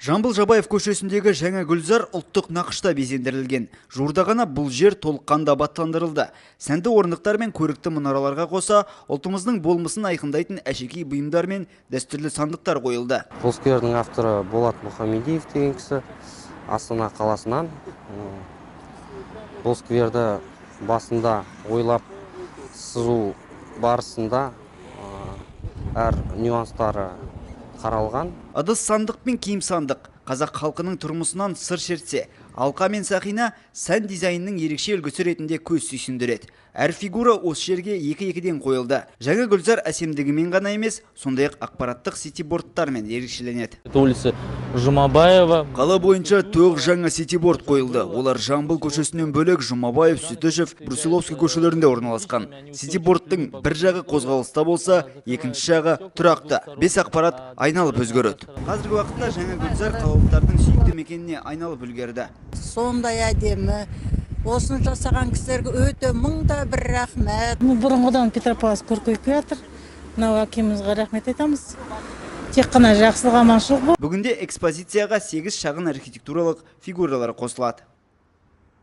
Жамбыл Жабаев көшесіндегі жаңа гүлзар ұлттық нақышта безендірілген. Жуырда ғана бұл жер толыққанда абаттандырылды. Сәнді орындықтар мен көрікті мұнараларға қоса, ұлтымыздың болмысын айқындайтын әшекей бұйымдар мен дәстүрлі сандықтар қойылды. Бұл сквердің авторы Болат Мұхамедиев деген кісі Астана қаласынан. Бұл скверді басында ойлап сызу барысында әр нюанстары қаралған. Ыдыс сандық пен киім сандық қазақ халқының тұрмысынан сыр шертсе, алқа мен сақина сән дизайнының ерекше үлгісі ретінде көз сүйсіндіреді. Әр фигура осы жерге екі-екіден қойылды. Жаңа гүлзар әсемдігімен ғана емес, сондай-ақ ақпараттық ситибордтармен ерекшеленеді. Улица Жұмабаева. Қала бойынша 9 жаңа ситиборд қойылды. Олар Жамбыл көшесінен бөлек Жұмабаев, Сүтішев, Брусиловский көшелерінде орналасқан. Ситибордтың бір жағы қозғалыста болса, екінші жағы тұрақты. 5 ақпарат айналып өзгереді. Қазіргі уақытта жаңа гүлзар қалалықтардың сүйікті мекеніне айналып үлгерді. Сондай әдемі, осыны жасаған кісілерге өте мыңда бір рахмет. Бұрынғыдан Петропавловск көркейіп жатыр. Мынау әкемізге рахмет айтамыз. Тек қана жақсылық аманшылық бұл. Бүгінде экспозицияға 8 шағын архитектуралық фигуралар қосылады.